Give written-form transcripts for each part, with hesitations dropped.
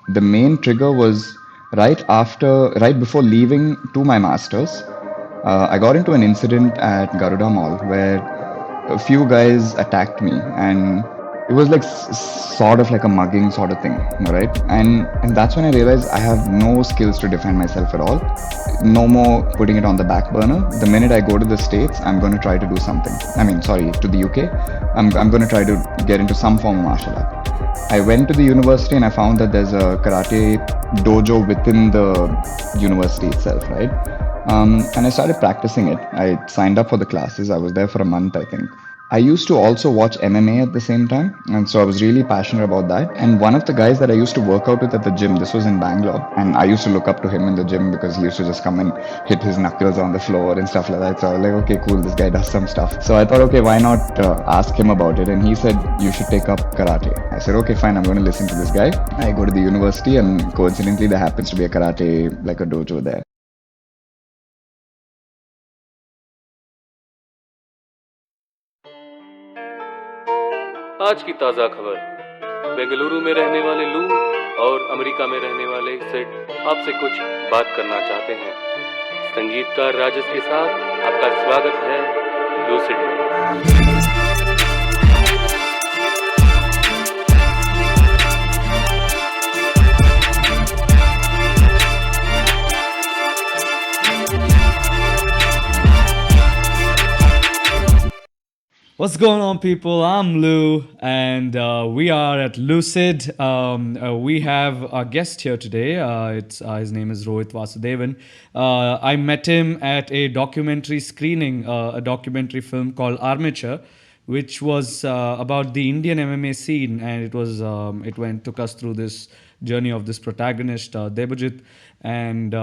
the main trigger was right before leaving to my masters. I got into an incident at Garuda Mall where a few guys attacked me, and it was like sort of like a mugging sort of thing, right? And that's when I realized I have no skills to defend myself at all. No more putting it on the back burner. The minute I go to the States, I'm going to try to do something. I mean, sorry, to the UK. I'm going to try to get into some form of martial art. I went to the university and I found that there's a karate dojo within the university itself, right? And I started practicing it. I signed up for the classes. I was there for a month, I think. I used to also watch MMA at the same time, and so I was really passionate about that. And one of the guys that I used to work out with at the gym, this was in Bangalore, and I used to look up to him in the gym because he used to just come and hit his knuckles on the floor and stuff like that. So I was like, okay, cool, this guy does some stuff. So I thought, okay, why not ask him about it? And he said, you should take up karate. I said, okay, fine, I'm going to listen to this guy. I go to the university, and coincidentally, there happens to be a karate, like a dojo there. आज की ताज़ा खबर। बेंगलुरु में रहने वाले लू और America में रहने वाले सेठ आपसे कुछ बात करना चाहते हैं। संगीतकार राजेश के साथ आपका स्वागत है लूसिड में। What's going on, people? I'm Lou, and we are at Lucid. We have a guest here today. His name is Rohit Vasudevan. I met him at a documentary screening, a documentary film called Armature, which was about the Indian MMA scene, and it took us through this journey of this protagonist, Debajit, and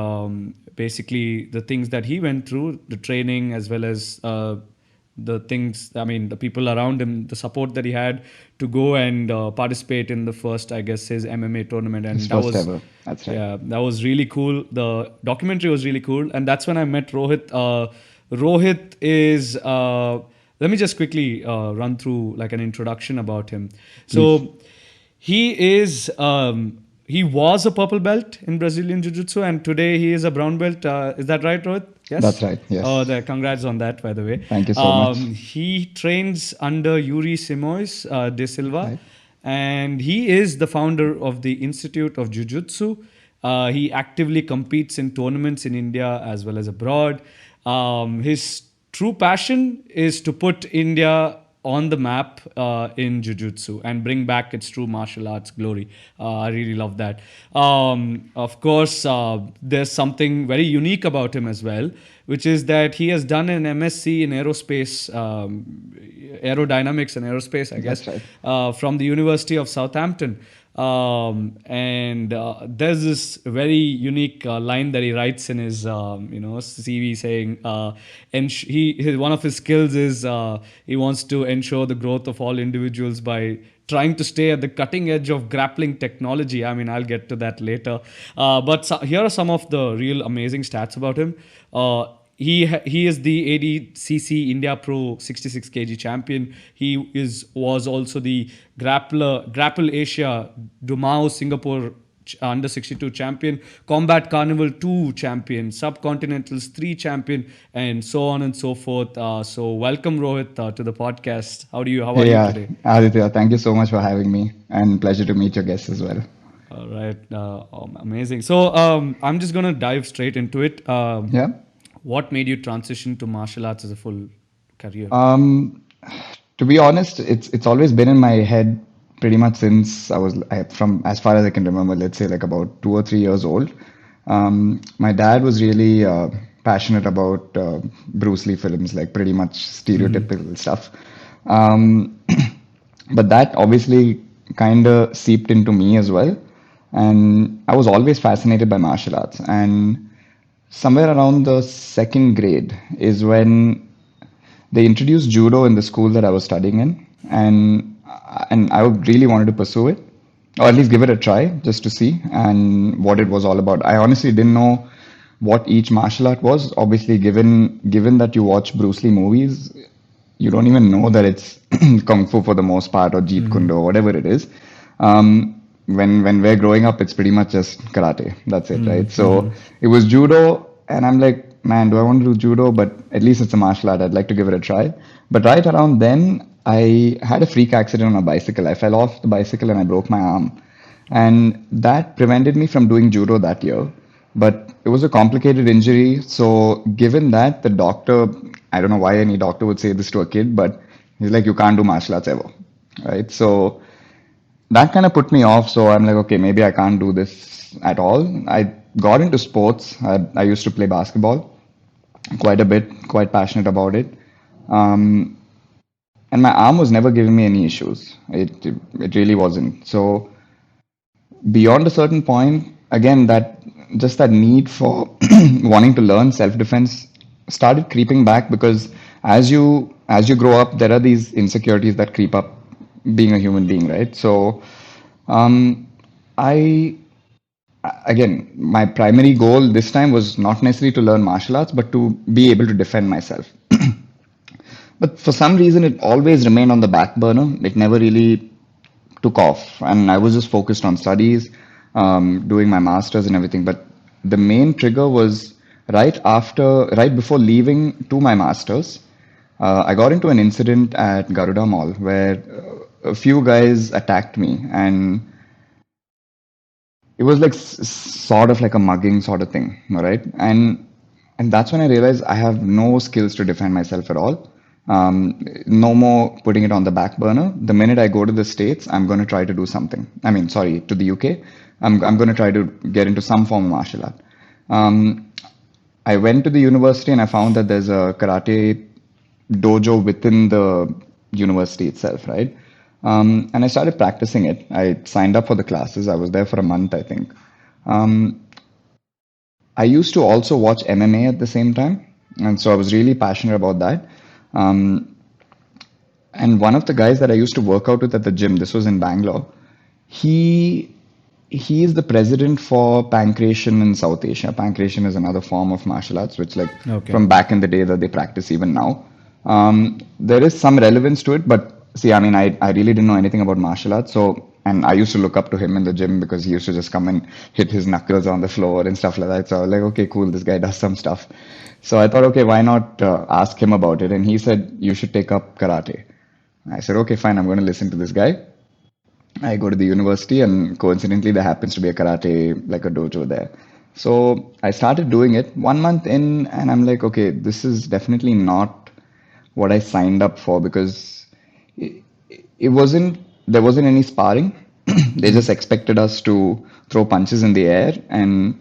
basically the things that he went through, the training as well as the things, I mean, the people around him, the support that he had to go and participate in the first, I guess, his MMA tournament. And His that first was, ever. That's right. yeah, that was really cool. The documentary was really cool. And that's when I met Rohit. Rohit is, let me just quickly run through like an introduction about him. So he is, he was a purple belt in Brazilian Jiu Jitsu, and today he is a brown belt. Is that right, Rohit? Yes? That's right, yes. Oh, congrats on that, by the way. Thank you so much. He trains under Yuri Simoes de Silva, Right. and he is the founder of the Institute of Jiu Jitsu. He actively competes in tournaments in India as well as abroad. His true passion is to put India on the map in Jiu-Jitsu and bring back its true martial arts glory. I really love that. Of course, there's something very unique about him as well, which is that he has done an MSc in aerospace, aerodynamics and aerospace, I guess, That's from the University of Southampton. And there's this very unique line that he writes in his CV saying one of his skills is he wants to ensure the growth of all individuals by trying to stay at the cutting edge of grappling technology. I mean, I'll get to that later. Here are some of the real amazing stats about him. He is the ADCC India Pro 66 kg champion. He was also the Grapple Asia Dumao Singapore under 62 champion, Combat Carnival 2 champion, Subcontinentals 3 champion, and so on and so forth. So welcome, Rohit, to the podcast. How are you today? Aditya, thank you so much for having me, and pleasure to meet your guests as well. All right, amazing. So I'm just gonna dive straight into it. Yeah. What made you transition to martial arts as a full career? To be honest, it's always been in my head pretty much since from as far as I can remember. Let's say like about 2 or 3 years old. My dad was really passionate about Bruce Lee films, like pretty much stereotypical stuff. But that obviously kind of seeped into me as well, and I was always fascinated by martial arts. And somewhere around the second grade is when they introduced judo in the school that I was studying in, and I really wanted to pursue it, or at least give it a try just to see and what it was all about. I honestly didn't know what each martial art was. Obviously, given that you watch Bruce Lee movies, you don't even know that it's kung fu for the most part, or jeet kune do, or whatever it is. when we're growing up, it's pretty much just karate. That's it, right? So it was judo, and I'm like, man, do I want to do judo? But at least it's a martial art. I'd like to give it a try. But right around then, I had a freak accident on a bicycle. I fell off the bicycle and I broke my arm. And that prevented me from doing judo that year. But it was a complicated injury. So, given that, the doctor, I don't know why any doctor would say this to a kid, but he's like, you can't do martial arts ever. Right. So, that kind of put me off. So, I'm like, okay, maybe I can't do this at all. I got into sports. I used to play basketball quite a bit, quite passionate about it. Um, and my arm was never giving me any issues. It really wasn't. So, beyond a certain point, again, that just that need for wanting to learn self-defense started creeping back because as you grow up, there are these insecurities that creep up being a human being, right? So um, I again, my primary goal this time was not necessarily to learn martial arts, but to be able to defend myself. But for some reason, it always remained on the back burner. It never really took off, and I was just focused on studies, doing my masters and everything. But the main trigger was right before leaving to my masters. I got into an incident at Garuda Mall where a few guys attacked me, and it was like sort of like a mugging sort of thing, all right? And that's when I realized I have no skills to defend myself at all. No more putting it on the back burner. The minute I go to the States, I'm going to try to do something. I mean, sorry, to the UK. I'm going to try to get into some form of martial art. Um, I went to the university and I found that there's a karate dojo within the university itself, right? And I started practicing it. I signed up for the classes. I was there for a month, I think. Um, I used to also watch MMA at the same time, and so I was really passionate about that. Um, and one of the guys that I used to work out with at the gym, this was in Bangalore, he he is the president for Pancration in South Asia. Pancration is another form of martial arts, which like Okay. from back in the day that they practice even now. There is some relevance to it, but see, I mean, I really didn't know anything about martial arts. So, and I used to look up to him in the gym because he used to just come and hit his knuckles on the floor and stuff like that. So I was like, okay, cool, this guy does some stuff. So I thought, okay, why not ask him about it? And he said, you should take up karate. I said, okay, fine, I'm going to listen to this guy. I go to the university, and coincidentally, there happens to be a karate, like a dojo there. So I started doing it 1 month in, and I'm like, okay, this is definitely not what I signed up for because it, it wasn't, there wasn't any sparring. They just expected us to throw punches in the air, and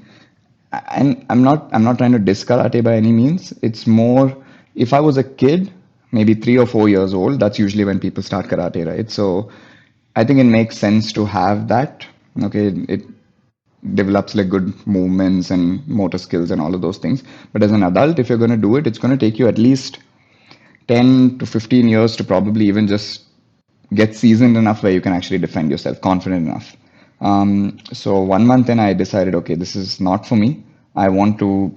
I'm not trying to diss karate by any means. It's more if I was a kid, maybe 3 or 4 years old, that's usually when people start karate, right? So I think it makes sense to have that. Okay, it develops like good movements and motor skills and all of those things. But as an adult, if you're going to do it, it's going to take you at least 10 to 15 years to probably even just get seasoned enough where you can actually defend yourself, confident enough. So 1 month in, I decided, okay, this is not for me. I want to,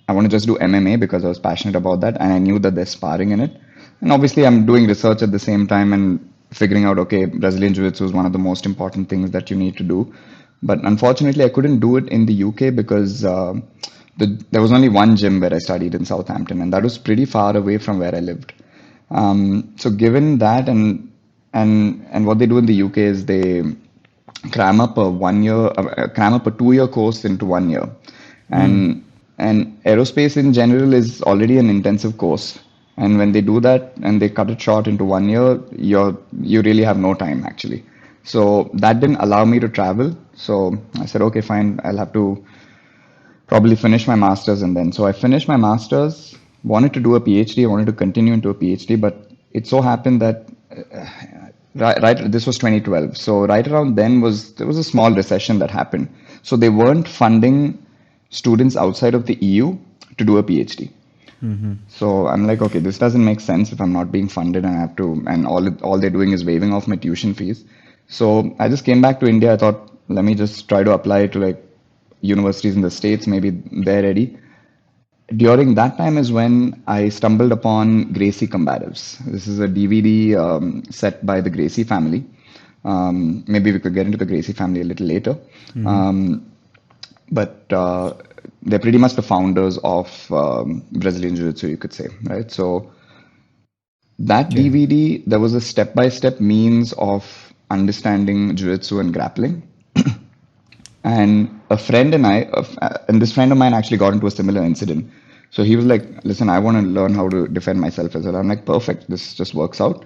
I want to just do MMA because I was passionate about that, and I knew that there's sparring in it. And obviously, I'm doing research at the same time and figuring out, okay, Brazilian Jiu Jitsu is one of the most important things that you need to do. But unfortunately, I couldn't do it in the UK because there was only one gym where I studied in Southampton, and that was pretty far away from where I lived. So given that, and what they do in the UK is they cram up a 2 year course into 1 year, and aerospace in general is already an intensive course. And when they do that and they cut it short into 1 year, you really have no time actually. So that didn't allow me to travel. So I said, okay, fine, I'll have to probably finish my master's, and then so I finished my master's, wanted to do a PhD, I wanted to continue into a PhD, but it so happened that right this was 2012. So right around then there was a small recession that happened. So they weren't funding students outside of the EU to do a PhD. So I'm like, okay, this doesn't make sense if I'm not being funded and I have to, and all they're doing is waiving off my tuition fees. So I just came back to India. I thought, let me just try to apply to like universities in the States. Maybe they're ready. During that time is when I stumbled upon Gracie Combatives. This is a DVD set by the Gracie family. Maybe we could get into the Gracie family a little later. But they're pretty much the founders of Brazilian Jiu-Jitsu, you could say, right? So that Okay. DVD, there was a step-by-step means of understanding Jiu-Jitsu and grappling. And a friend and and this friend of mine actually got into a similar incident. So he was like, listen, I want to learn how to defend myself as well. I'm like, perfect, this just works out.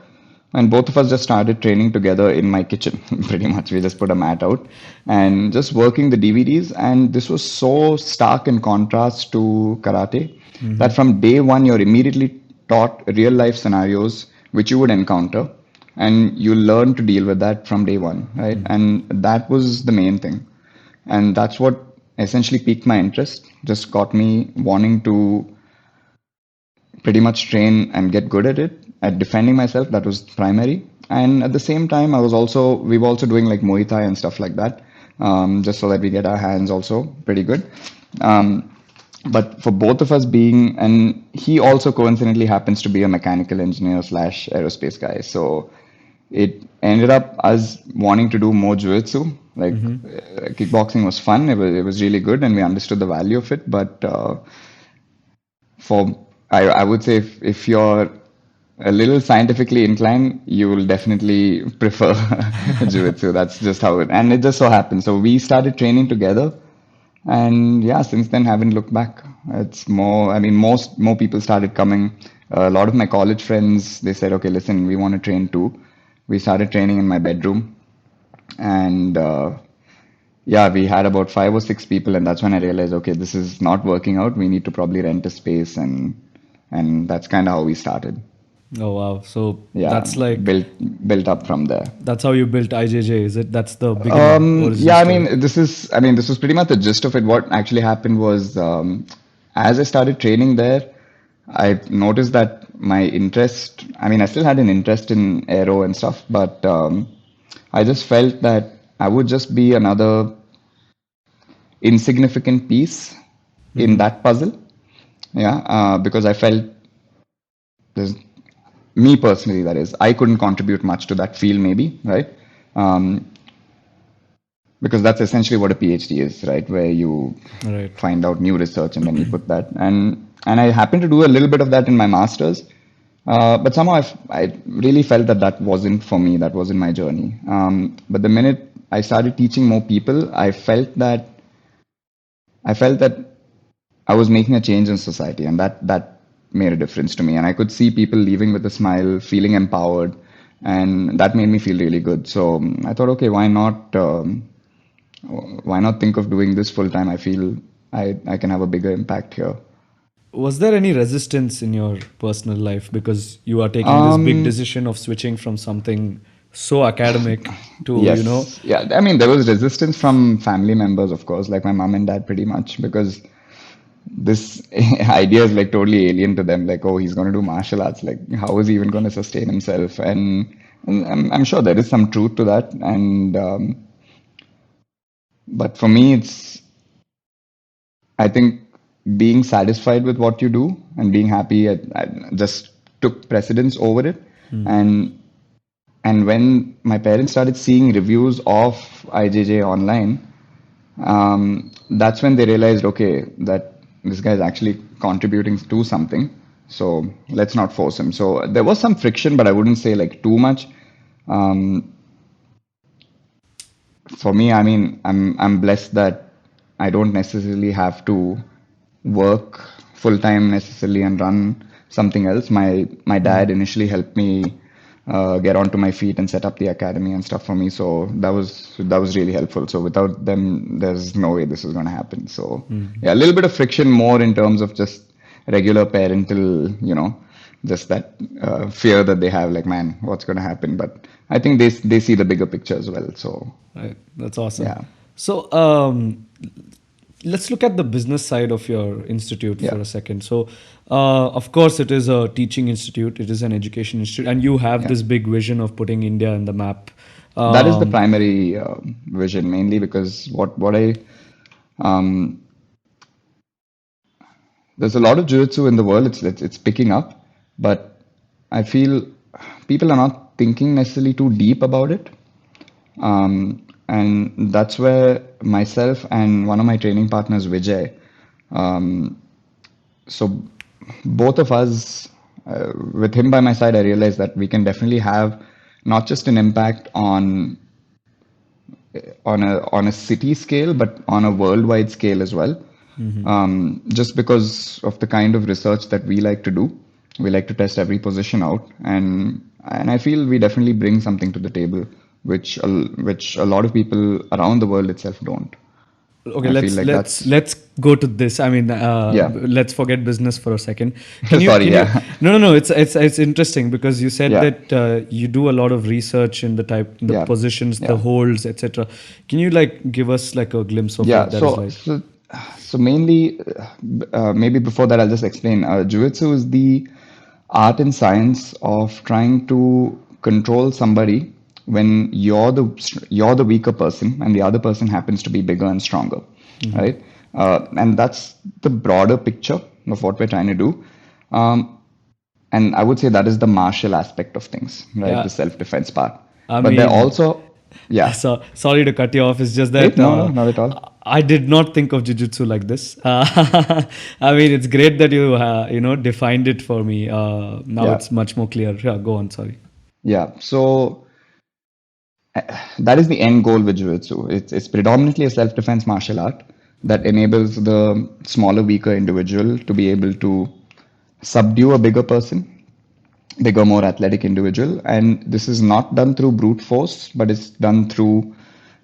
And both of us just started training together in my kitchen, pretty much. We just put a mat out and just working the DVDs. And this was so stark in contrast to karate that from day one, you're immediately taught real life scenarios which you would encounter. And you learn to deal with that from day one, right? And that was the main thing. And that's what essentially piqued my interest, just got me wanting to pretty much train and get good at it, at defending myself. That was primary. And at the same time, we were also doing like Muay Thai and stuff like that, just so that we get our hands also pretty good. But for both of us being, and he also coincidentally happens to be a mechanical engineer slash aerospace guy. So it ended up us wanting to do more jiu-jitsu. Like kickboxing was fun. It was really good, and we understood the value of it. But I would say if you're a little scientifically inclined, you will definitely prefer jiu-jitsu. That's just how it, and it just so happened. So we started training together, and yeah, since then haven't looked back. It's more, I mean, more people started coming. A lot of my college friends, they said, okay, listen, we want to train too. We started training in my bedroom, and yeah, we had about 5 or 6 people, and that's when I realized, okay, this is not working out. We need to probably rent a space, and that's kind of how we started. Oh wow. So Yeah, that's like built up from there. that's how you built IJJ, is it? That's the beginning origin Yeah, story. this was pretty much the gist of it. What actually happened was, as I started training there, I noticed that my interest, I mean, I still had an interest in aero and stuff, but I just felt that I would just be another insignificant piece in that puzzle. Yeah, because I felt there's me personally, that is, I couldn't contribute much to that field, maybe, right? Um, because that's essentially what a PhD is, right? Where you Right. find out new research and then you put that. And I happened to do a little bit of that in my master's, but somehow I really felt that that wasn't for me. That wasn't my journey. But the minute I started teaching more people, I felt that I was making a change in society, and that made a difference to me. And I could see people leaving with a smile, feeling empowered, and that made me feel really good. So I thought, okay, why not think of doing this full time? I feel I can have a bigger impact here. Was there any resistance in your personal life because you are taking this big Um, decision of switching from something so academic to, yes, yeah. I mean, there was resistance from family members, of course, like my mom and dad, pretty much, because this idea is like totally alien to them. Like, oh, he's going to do martial arts. Like, how is he even going to sustain himself? And I'm sure there is some truth to that. And but for me, I think being satisfied with what you do and being happy, I just took precedence over it. And and when my parents started seeing reviews of IJJ online, that's when they realized, okay, that this guy is actually contributing to something. So let's not force him. So there was some friction, but I wouldn't say like too much. Um, for me, I mean, I'm blessed that I don't necessarily have to work full time necessarily and run something else. My dad initially helped me get onto my feet and set up the academy and stuff for me. So that was really helpful. So without them, there's no way this is going to happen. So yeah, a little bit of friction more in terms of just regular parental, just that fear that they have, like, man, what's going to happen? But I think they see the bigger picture as well. So right? That's awesome. yeah, So let's look at the business side of your institute yeah, for a second. So, of course, it is a teaching institute, it is an education institute, and you have yeah. this big vision of putting India in the map. That is the Um, primary vision, mainly because what I there's a lot of jiu-jitsu in the world. It's picking up, but I feel people are not thinking necessarily too deep about it. And that's where myself and one of my training partners, Vijay, so both of us, with him by my side, I realized that we can definitely have not just an impact on a city scale, but on a worldwide scale as well. Just because of the kind of research that we like to do, we like to test every position out, and I feel we definitely bring something to the table, which a lot of people around the world itself don't. Okay, I feel let's like let's that's let's go to this. I mean, yeah. let's forget business for a second. Can you Sorry, can you? yeah, No. It's interesting because you said yeah, that you do a lot of research in the yeah, positions, the yeah. holds, etc. Can you like give us like a glimpse of Yeah, what that is so like? so so mainly, maybe before that, I'll just explain. Jiu-Jitsu is the art and science of trying to control somebody when you're the weaker person and the other person happens to be bigger and stronger, right? And that's the broader picture of what we're trying to do. Um, and I would say that is the martial aspect of things, right? The Yeah, self-defense part. I But there mean, also, yeah. so sorry to cut you off. It's just that No, no, not at all. I did not think of jujitsu like this. I mean, it's great that you defined it for me. Now Yeah. it's much more clear. Yeah, go on. Sorry. Yeah, so that is the end goal with Jiu-Jitsu. It's predominantly a self-defense martial art that enables the smaller, weaker individual to be able to subdue a bigger person, bigger, more athletic individual. And this is not done through brute force, but it's done through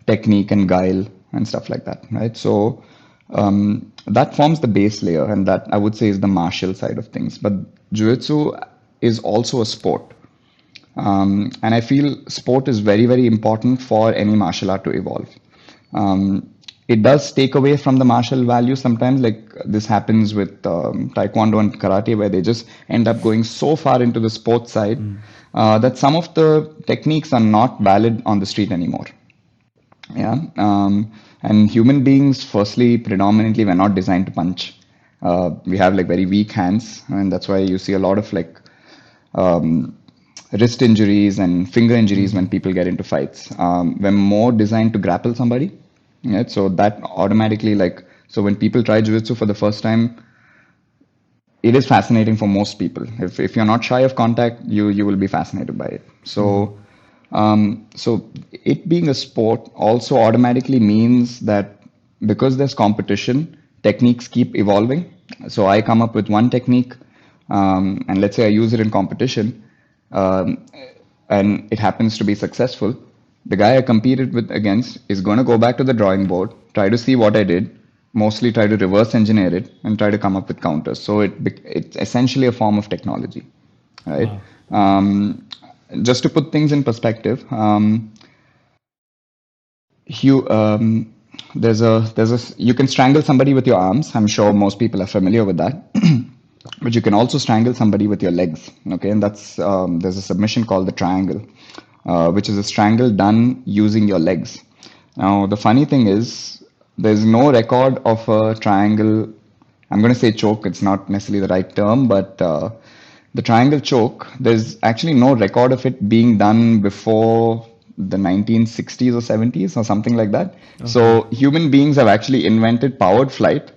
technique and guile and stuff like that, right? So that forms the base layer, and that I would say is the martial side of things. But Jiu-Jitsu is also a sport. And I feel sport is very, very important for any martial art to evolve. It does take away from the martial value sometimes, like this happens with Taekwondo and Karate, where they just end up going so far into the sports side that some of the techniques are not valid on the street anymore. Yeah. And human beings, firstly, predominantly, we're not designed to punch. We have like very weak hands, and that's why you see a lot of like wrist injuries and finger injuries when people get into fights. We're more designed to grapple somebody. Right? So that automatically, like, so when people try jiu-jitsu for the first time, it is fascinating for most people. If you're not shy of contact, you will be fascinated by it. So it being a sport also automatically means that because there's competition, techniques keep evolving. So I come up with one technique, and let's say I use it in competition, um, and it happens to be successful. The guy I competed with against is going to go back to the drawing board, try to see what I did, mostly try to reverse engineer it, and try to come up with counters. So it's essentially a form of technology, right? Wow. Just to put things in perspective, you you can strangle somebody with your arms. I'm sure most people are familiar with that. But you can also strangle somebody with your legs. Okay, and that's there's a submission called the triangle, which is a strangle done using your legs. Now the funny thing is, there's no record of a triangle. I'm going to say choke. It's not necessarily the right term, but the triangle choke. There's actually no record of it being done before the 1960s or 70s or something like that. Okay. So human beings have actually invented powered flight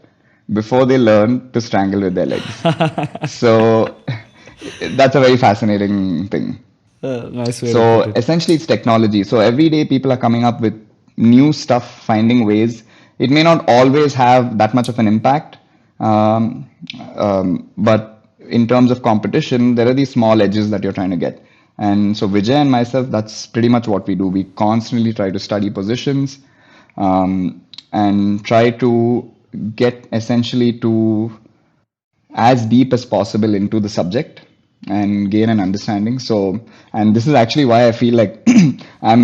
before they learn to strangle with their legs. So that's a very fascinating thing. Nice way to So put it. essentially, it's technology. So every day, people are coming up with new stuff, finding ways. It may not always have that much of an impact, um, but in terms of competition, there are these small edges that you're trying to get. And so Vijay and myself, that's pretty much what we do. We constantly try to study positions, and try to get essentially to as deep as possible into the subject and gain an understanding. So, and this is actually why I feel like I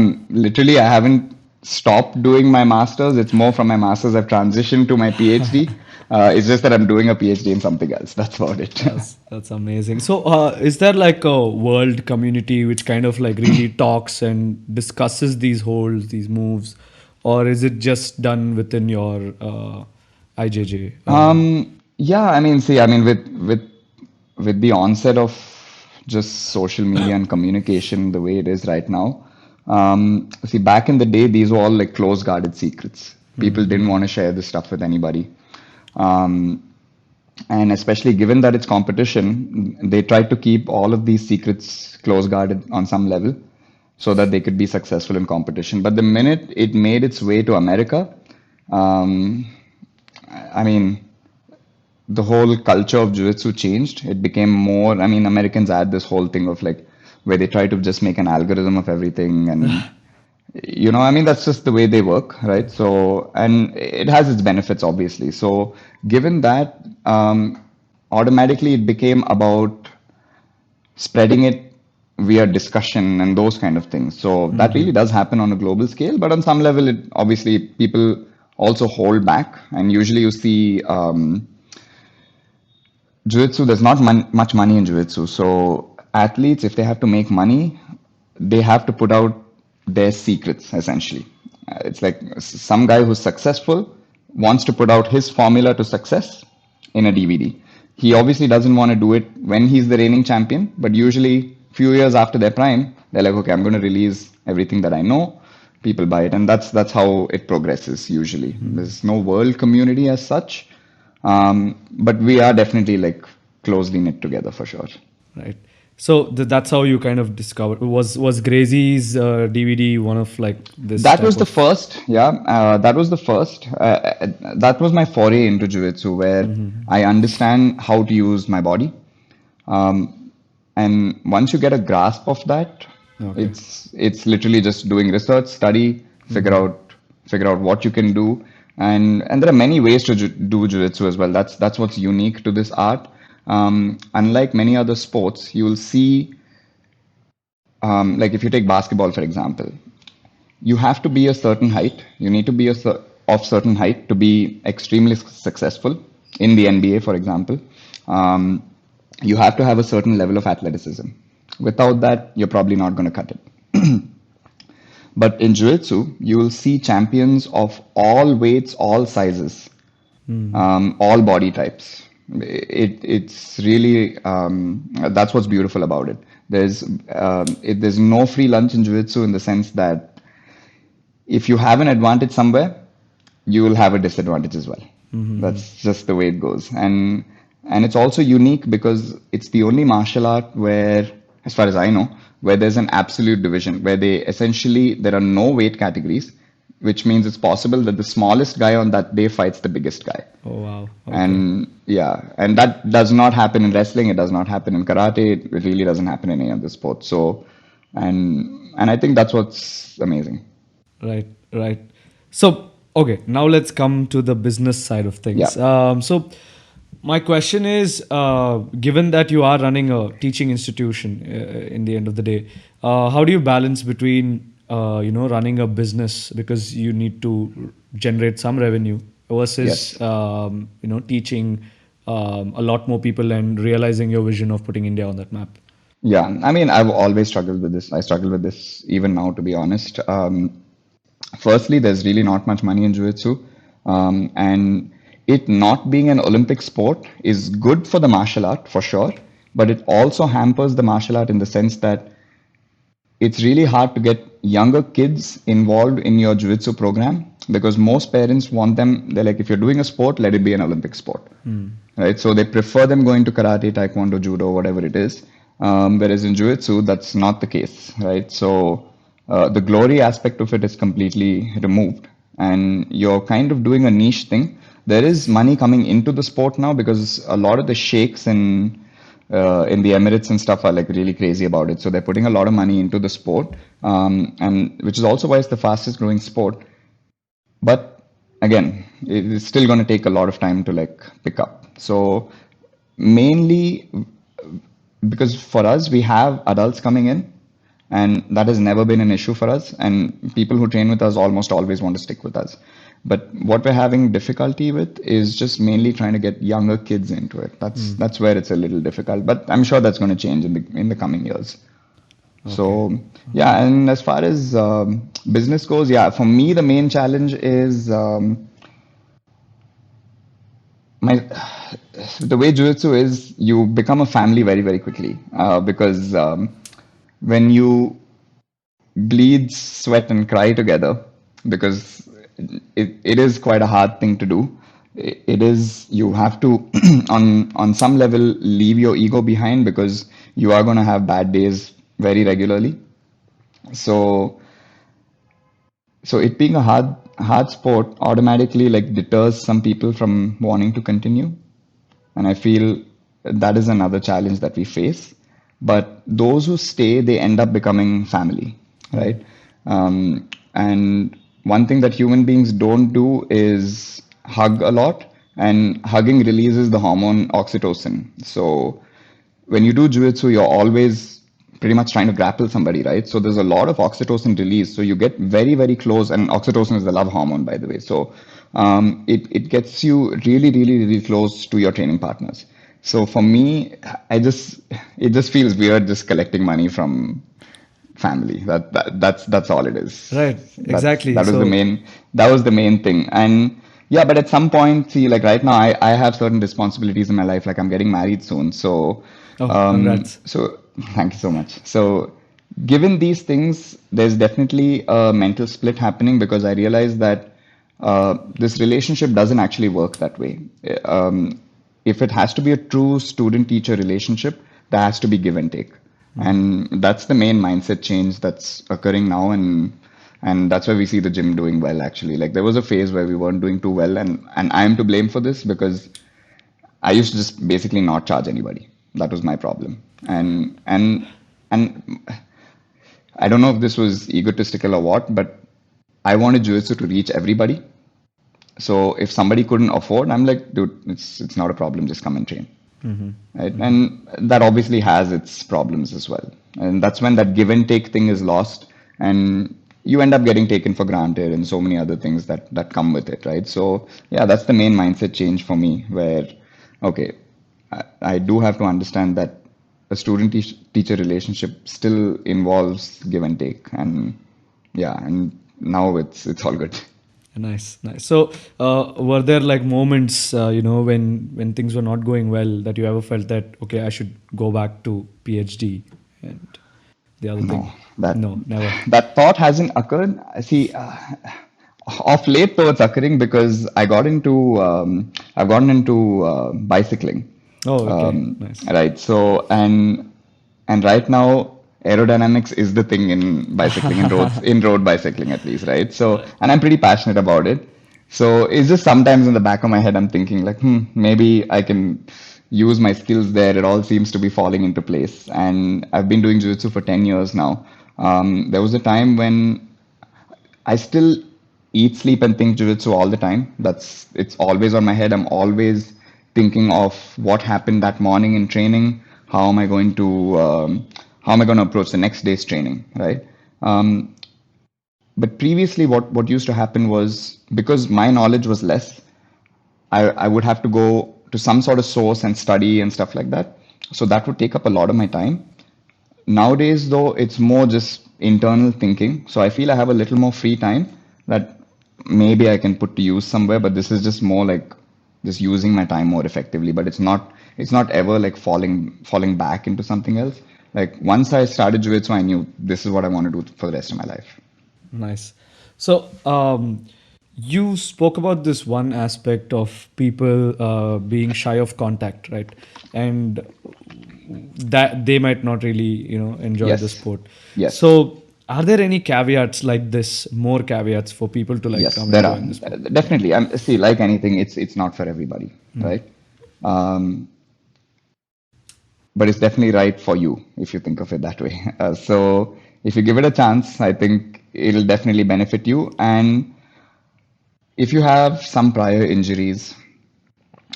haven't stopped doing my master's. It's more from my master's I've transitioned to my PhD. It's just that I'm doing a PhD in something else. That's about it. That's amazing. So, is there like a world community which kind of like really talks and discusses these holds, these moves, or is it just done within your IJJ? Yeah, I mean, see, I mean, with the onset of just social media and communication the way it is right now, See, back in the day, these were all like close guarded secrets. People didn't want to share this stuff with anybody. Um, and especially given that it's competition, they tried to keep all of these secrets close guarded on some level so that they could be successful in competition. But the minute it made its way to America, um, I mean, the whole culture of jiu-jitsu changed. It became more, I mean, Americans had this whole thing of like where they try to just make an algorithm of everything and I mean, that's just the way they work, right? So, and it has its benefits, obviously. So, given that, automatically it became about spreading it via discussion and those kind of things. So, that really does happen on a global scale, but on some level, it obviously people also hold back, and usually you see jiu-jitsu, there's not much money in jiu-jitsu. So athletes, if they have to make money, they have to put out their secrets, essentially. It's like some guy who's successful wants to put out his formula to success in a DVD. He obviously doesn't want to do it when he's the reigning champion, but usually few years after their prime, they're like, okay, I'm going to release everything that I know. People buy it, and that's how it progresses usually. There's no world community as such, but we are definitely like closely knit together for sure. Right. So that's how you kind of discovered. Was Gracie's DVD one of like this? That type was the of- first, yeah. That was the first. That was my foray into jiu-jitsu, where I understand how to use my body. And once you get a grasp of that, Okay. it's literally just doing research, study, figure out what you can do, and there are many ways to do jiu-jitsu as well. That's what's unique to this art. Unlike many other sports, you will see, like if you take basketball for example, you have to be a certain height. You need to be of certain height to be extremely successful in the NBA, for example. You have to have a certain level of athleticism. Without that, you're probably not going to cut it. But in Jiu-Jitsu, you will see champions of all weights, all sizes, all body types. It's really that's what's beautiful about it. There's no free lunch in Jiu-Jitsu in the sense that if you have an advantage somewhere, you will have a disadvantage as well. That's just the way it goes. And it's also unique because it's the only martial art where, as far as I know, where there's an absolute division, where there are no weight categories, which means it's possible that the smallest guy on that day fights the biggest guy. Oh wow. Okay. And yeah, and that does not happen in wrestling. It does not happen in karate. It really doesn't happen in any other sport. So, and I think that's what's amazing. Right, right. So, okay, now let's come to the business side of things. Yeah. So, my question is, given that you are running a teaching institution in the end of the day, how do you balance between, running a business because you need to generate some revenue versus, Yes. teaching a lot more people and realizing your vision of putting India on that map? Yeah, I mean, I've always struggled with this. I struggle with this even now, to be honest. Firstly, there's really not much money in jiu-jitsu, and it not being an Olympic sport is good for the martial art for sure, but it also hampers the martial art in the sense that it's really hard to get younger kids involved in your jiu-jitsu program because most parents want them, they're like, if you're doing a sport, let it be an Olympic sport, right? So they prefer them going to karate, taekwondo, judo, whatever it is. Whereas in jiu-jitsu, that's not the case, right? So the glory aspect of it is completely removed, and you're kind of doing a niche thing. There is money coming into the sport now because a lot of the sheikhs in the Emirates and stuff are like really crazy about it. So they're putting a lot of money into the sport, and which is also why it's the fastest growing sport. But again, it's still going to take a lot of time to like pick up. So mainly because for us, we have adults coming in, and that has never been an issue for us. And people who train with us almost always want to stick with us. But what we're having difficulty with is just mainly trying to get younger kids into it. That's where it's a little difficult. But I'm sure that's going to change in the coming years. So yeah, and as far as business goes, yeah, for me the main challenge is my the way jiu-jitsu is, you become a family very, very quickly because when you bleed, sweat, and cry together because it is quite a hard thing to do. It is, you have to on some level leave your ego behind because you are going to have bad days very regularly. So so it being a hard sport automatically like deters some people from wanting to continue. And I feel that is another challenge that we face. But those who stay, they end up becoming family, right? And one thing that human beings don't do is hug a lot, and hugging releases the hormone oxytocin. So when you do jiu-jitsu, you're always pretty much trying to grapple somebody, right? So there's a lot of oxytocin release. So you get very, very close, and oxytocin is the love hormone, by the way. So it gets you really, really, really close to your training partners. So for me, it just feels weird just collecting money from family. That's all it is. Right, exactly. So, That was the main thing. And yeah, but at some point, see, like right now, I have certain responsibilities in my life. Like I'm getting married soon, so oh, congrats. so thank you so much. So given these things, there's definitely a mental split happening because I realize that this relationship doesn't actually work that way. If it has to be a true student-teacher relationship, there has to be give and take. And that's the main mindset change that's occurring now, and that's why we see the gym doing well actually. Like there was a phase where we weren't doing too well, and I'm to blame for this because I used to just basically not charge anybody. That was my problem. And I don't know if this was egotistical or what, but I wanted jiu-jitsu to reach everybody. So if somebody couldn't afford, I'm like, dude, it's not a problem. Just come and train. Right? And that obviously has its problems as well. And that's when that give and take thing is lost, and you end up getting taken for granted and so many other things that come with it, right? So yeah, that's the main mindset change for me, where okay, I do have to understand that a student-teacher relationship still involves give and take, and yeah, and now it's all good. Nice, nice. So, were there like moments, when things were not going well, that you ever felt that okay, I should go back to PhD and the other thing? No, that No, never. that thought hasn't occurred. See, of late though, it's occurring because I've gotten into bicycling, Oh, okay, nice. right? So and right now aerodynamics is the thing in bicycling, in road bicycling at least, right? So and I'm pretty passionate about it. So it's just sometimes in the back of my head I'm thinking like, maybe I can use my skills there. It all seems to be falling into place. And I've been doing jiu-jitsu for 10 years now. There was a time when I still eat, sleep, and think jiu-jitsu all the time. It's always on my head. I'm always thinking of what happened that morning in training. How am I going to approach the next day's training, right? But previously, what used to happen was because my knowledge was less, I would have to go to some sort of source and study and stuff like that. So that would take up a lot of my time. Nowadays, though, it's more just internal thinking. So I feel I have a little more free time that maybe I can put to use somewhere, but this is just more like just using my time more effectively. But it's not ever like falling back into something else. Like once I started jiu-jitsu, I knew this is what I want to do for the rest of my life. Nice. So, you spoke about this one aspect of people being shy of contact, right? And that they might not really, enjoy the Yes. sport. Yes. So, are there any caveats like this, more caveats for people to like Yes, come and there are. join this sport? Definitely. See, like anything, it's not for everybody, right? Um, but it's definitely right for you if you think of it that way. So if you give it a chance, I think it'll definitely benefit you. And if you have some prior injuries,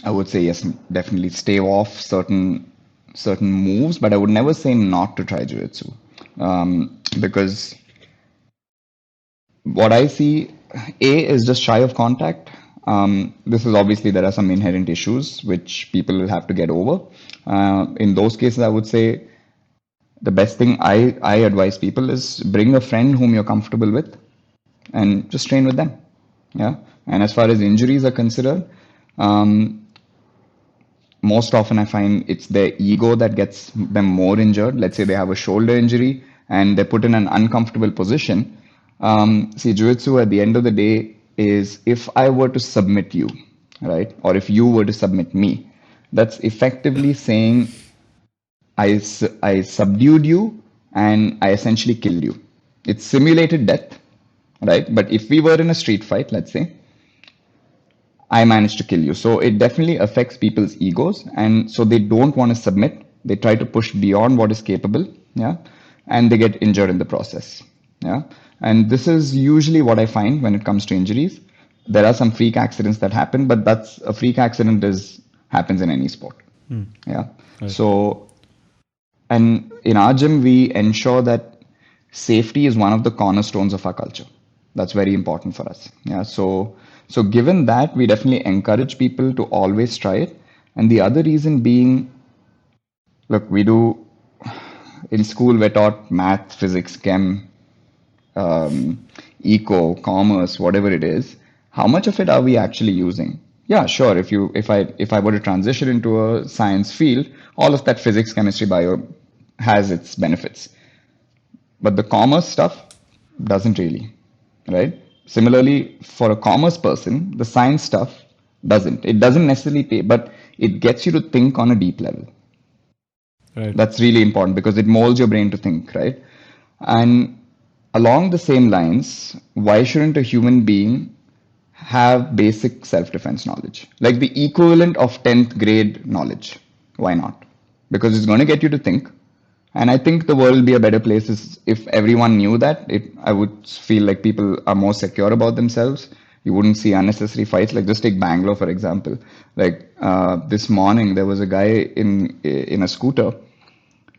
I would say yes, definitely stay off certain moves, but I would never say not to try jiu-jitsu. Because what I see, A is just shy of contact. This is obviously there are some inherent issues which people will have to get over. In those cases, I would say the best thing I advise people is bring a friend whom you're comfortable with and just train with them. Yeah. And as far as injuries are considered, most often I find it's their ego that gets them more injured. Let's say they have a shoulder injury and they're put in an uncomfortable position. See, Jiu-Jitsu at the end of the day is if I were to submit you, right? Or if you were to submit me, that's effectively saying I subdued you and I essentially killed you. It's simulated death, right? But if we were in a street fight, let's say, I managed to kill you. So it definitely affects people's egos. And so they don't want to submit. They try to push beyond what is capable. Yeah. And they get injured in the process. Yeah. And this is usually what I find when it comes to injuries. There are some freak accidents that happen, but that's a freak accident happens in any sport. Yeah. Right. So, and in our gym, we ensure that safety is one of the cornerstones of our culture. That's very important for us. Yeah. So given that, we definitely encourage people to always try it. And the other reason being, look, we do in school, we're taught math, physics, chem, eco, commerce, whatever it is. How much of it are we actually using? Yeah, sure. If I were to transition into a science field, all of that physics, chemistry, bio has its benefits. But the commerce stuff doesn't really, right? Similarly, for a commerce person, the science stuff doesn't. It doesn't necessarily pay, but it gets you to think on a deep level. Right. That's really important because it molds your brain to think, right? And along the same lines, why shouldn't a human being have basic self-defense knowledge? Like the equivalent of 10th grade knowledge. Why not? Because it's going to get you to think. And I think the world will be a better place if everyone knew that. I would feel like people are more secure about themselves. You wouldn't see unnecessary fights. Like just take Bangalore, for example. Like this morning, there was a guy in a scooter.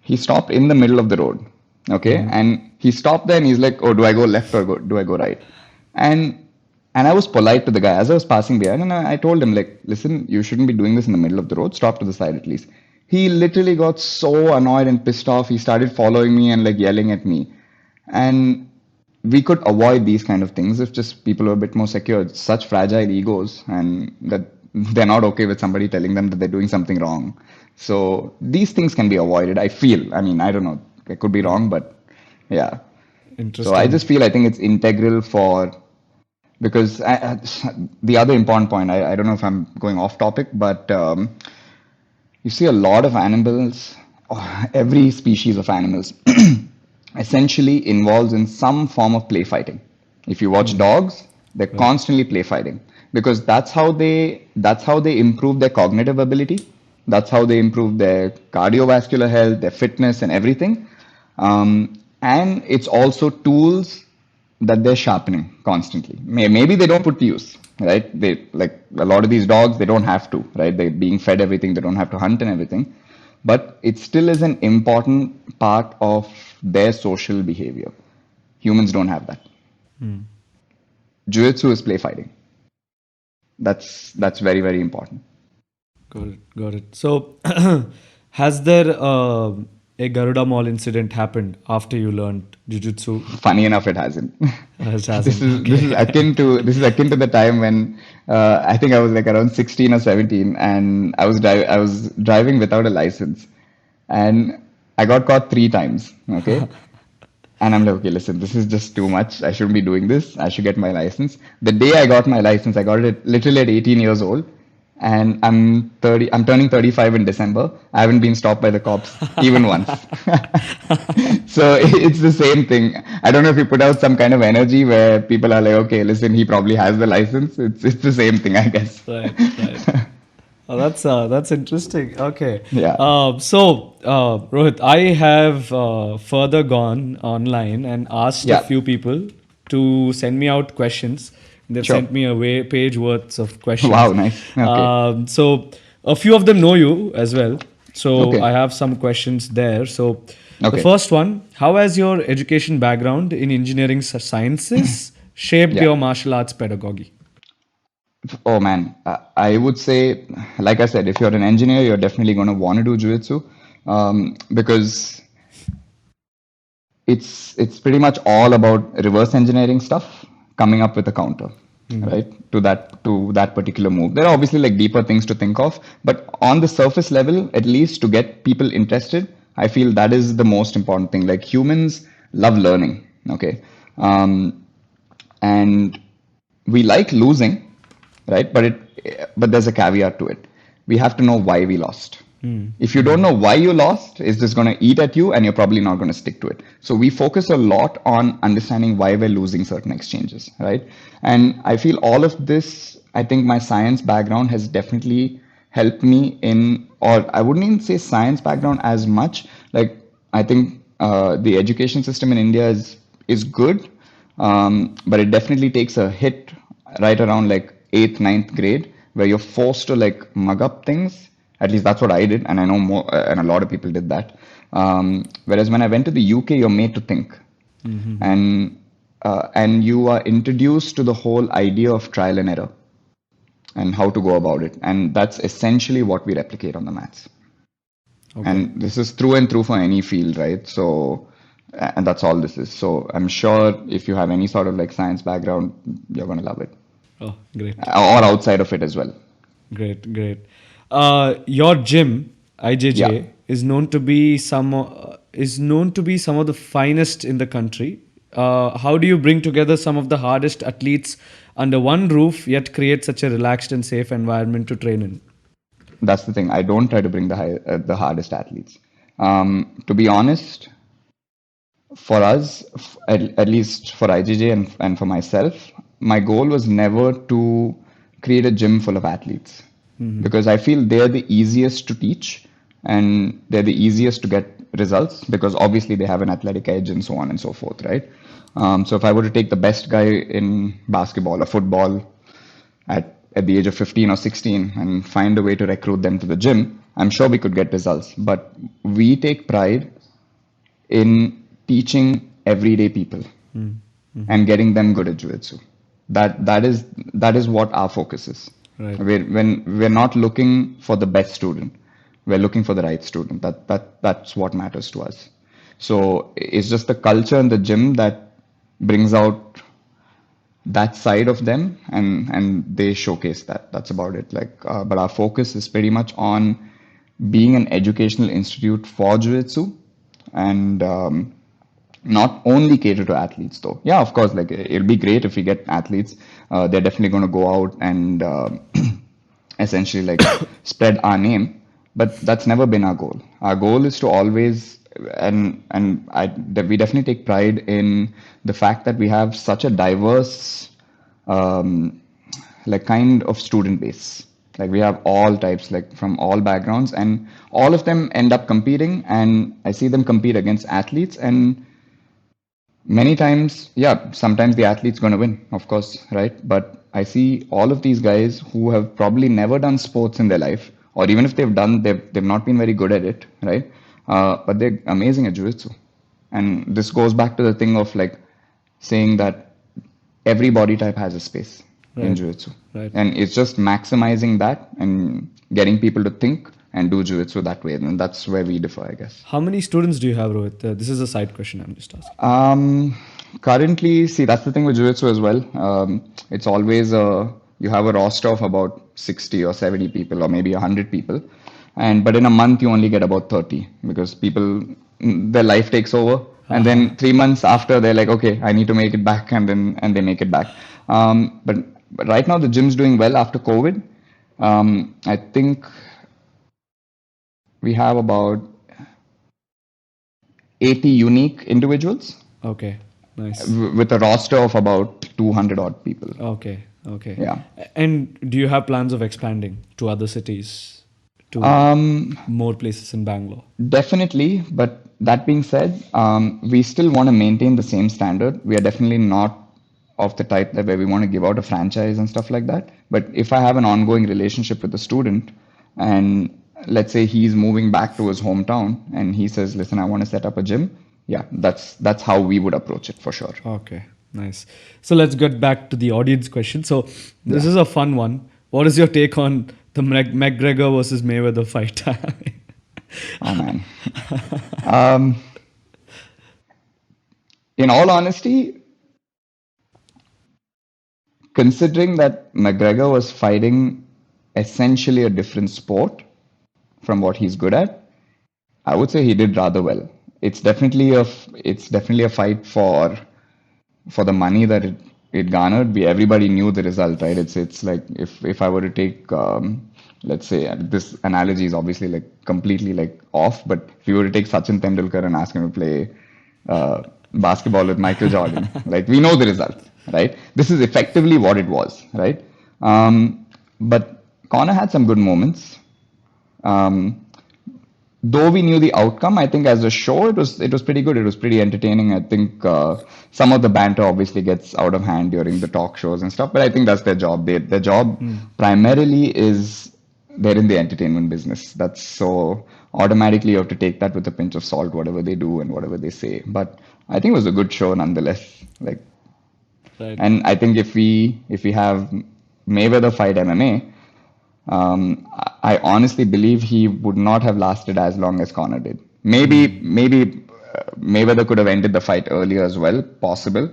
He stopped in the middle of the road. Okay. And he stopped there and he's like, oh, do I go left or do I go right? And I was polite to the guy as I was passing by. And I told him, like, listen, you shouldn't be doing this in the middle of the road. Stop to the side at least. He literally got so annoyed and pissed off. He started following me and like yelling at me. And we could avoid these kind of things if just people are a bit more secure. It's such fragile egos and that they're not okay with somebody telling them that they're doing something wrong. So these things can be avoided, I feel. I mean, I don't know. I could be wrong, but yeah. Interesting. So I think it's integral because the other important point, I don't know if I'm going off topic, but you see a lot of animals, every species of animals essentially involves in some form of play fighting. If you watch dogs, they're constantly play fighting because that's how they improve their cognitive ability. That's how they improve their cardiovascular health, their fitness and everything. And it's also tools that they're sharpening constantly. Maybe they don't put to use, right? They like a lot of these dogs, they don't have to, right? They're being fed everything, they don't have to hunt and everything. But it still is an important part of their social behavior. Humans don't have that. Jiu-Jitsu is play fighting. That's very, very important. Got it. So, has there a Garuda Mall incident happened after you learned Jiu-Jitsu? Funny enough, it hasn't. It hasn't. This is akin to the time when I think I was like around 16 or 17, and I was driving without a license, and I got caught 3 times. Okay. And I'm like, okay, listen, this is just too much. I shouldn't be doing this. I should get my license. The day I got my license, I got it literally at 18 years old. And I'm turning 35 in December. I haven't been stopped by the cops even once. So it's the same thing. I don't know if you put out some kind of energy where people are like, okay, listen, he probably has the license. It's the same thing, I guess. Right. Oh, that's interesting. Okay. Yeah. Rohit, I have further gone online and asked a few people to send me out questions. They've sent me a page worth of questions. Wow, nice. Okay. So a few of them know you as well. So I have some questions there. So the first one, how has your education background in engineering sciences shaped your martial arts pedagogy? Oh man, I would say, like I said, if you're an engineer, you're definitely going to want to do Jiu-Jitsu because it's pretty much all about reverse engineering stuff, coming up with a counter, right, to that particular move. There are obviously like deeper things to think of, but on the surface level, at least to get people interested, I feel that is the most important thing. Like humans love learning. Okay. And we like losing, right? But there's a caveat to it. We have to know why we lost. If you don't know why you lost, it's just going to eat at you and you're probably not going to stick to it. So we focus a lot on understanding why we're losing certain exchanges, right? And I feel all of this, I think my science background has definitely helped me in, or I wouldn't even say science background as much. Like, I think the education system in India is good, but it definitely takes a hit right around like eighth, ninth grade, where you're forced to like mug up things. At least that's what I did, and I know more, and a lot of people did that. Whereas when I went to the UK, you're made to think, and you are introduced to the whole idea of trial and error and how to go about it, and that's essentially what we replicate on the mats. Okay. And this is through and through for any field, right? So, and that's all this is. So I'm sure if you have any sort of like science background, you're going to love it, Oh, great. or outside of it as well. Great. Your gym, IJJ, Yeah. is known to be some of the finest in the country. How do you bring together some of the hardest athletes under one roof, yet create such a relaxed and safe environment to train in? That's the thing. I don't try to bring the hardest athletes. To be honest, for us, at least for IJJ and for myself, my goal was never to create a gym full of athletes, because I feel they're the easiest to teach and they're the easiest to get results, because obviously they have an athletic edge and so on and so forth, right? So if I were to take the best guy in basketball or football at the age of 15 or 16 and find a way to recruit them to the gym, I'm sure we could get results. But we take pride in teaching everyday people and getting them good at jiu-jitsu. That is what our focus is. Right. We're not looking for the best student, we're looking for the right student. That's what matters to us. So it's just the culture in the gym that brings out that side of them, and they showcase that. That's about it. Like, but our focus is pretty much on being an educational institute for jiu-jitsu, and not only cater to athletes though. Yeah, of course, like it'll be great if we get athletes. They're definitely going to go out and essentially like spread our name, but that's never been our goal. Our goal is to always, we definitely take pride in the fact that we have such a diverse like kind of student base. Like we have all types, like from all backgrounds, and all of them end up competing, and I see them compete against athletes, and many times, yeah, sometimes the athlete's going to win, of course, right? But I see all of these guys who have probably never done sports in their life, or even if they've done, they've not been very good at it, right? But they're amazing at jiu-jitsu. And this goes back to the thing of like saying that every body type has a space in Right. jiu-jitsu. Right. And it's just maximizing that and getting people to think and do jiu-jitsu that way. And that's where we differ, I guess. How many students do you have, Rohit? This is a side question I'm just asking. Currently, see, that's the thing with jiu-jitsu as well. It's always you have a roster of about 60 or 70 people or maybe 100 people. But in a month, you only get about 30 because people, their life takes over. And then 3 months after, they're like, okay, I need to make it back. And they make it back. But right now, the gym's doing well after COVID. I think we have about 80 unique individuals Okay, nice. with a roster of about 200 odd people. Okay. Yeah. And do you have plans of expanding to other cities, to more places in Bangalore? Definitely, but that being said, we still want to maintain the same standard. We are definitely not of the type that where we want to give out a franchise and stuff like that. But if I have an ongoing relationship with a student, and let's say he's moving back to his hometown, and he says, "Listen, I want to set up a gym," yeah, that's how we would approach it for sure. Okay, nice. So let's get back to the audience question. So this is a fun one. What is your take on the McGregor versus Mayweather fight? Oh man. In all honesty, considering that McGregor was fighting essentially a different sport from what he's good at, I would say he did rather well. it's definitely a fight for the money that it garnered. Everybody knew the result, right? It's like if I were to take let's say this analogy is obviously like completely like off, but if you were to take Sachin Tendulkar and ask him to play basketball with Michael Jordan, like we know the result, right? This is effectively what it was, right? But Connor had some good moments. Um, though we knew the outcome, I think as a show it was pretty good. It was pretty entertaining. I think some of the banter obviously gets out of hand during the talk shows and stuff, but I think that's their job. Their job primarily is they're in the entertainment business. That's so automatically you have to take that with a pinch of salt, whatever they do and whatever they say. But I think it was a good show nonetheless. Like, Right. and I think if we have Mayweather fight MMA, I honestly believe he would not have lasted as long as Conor did. Maybe Mayweather could have ended the fight earlier as well, possible,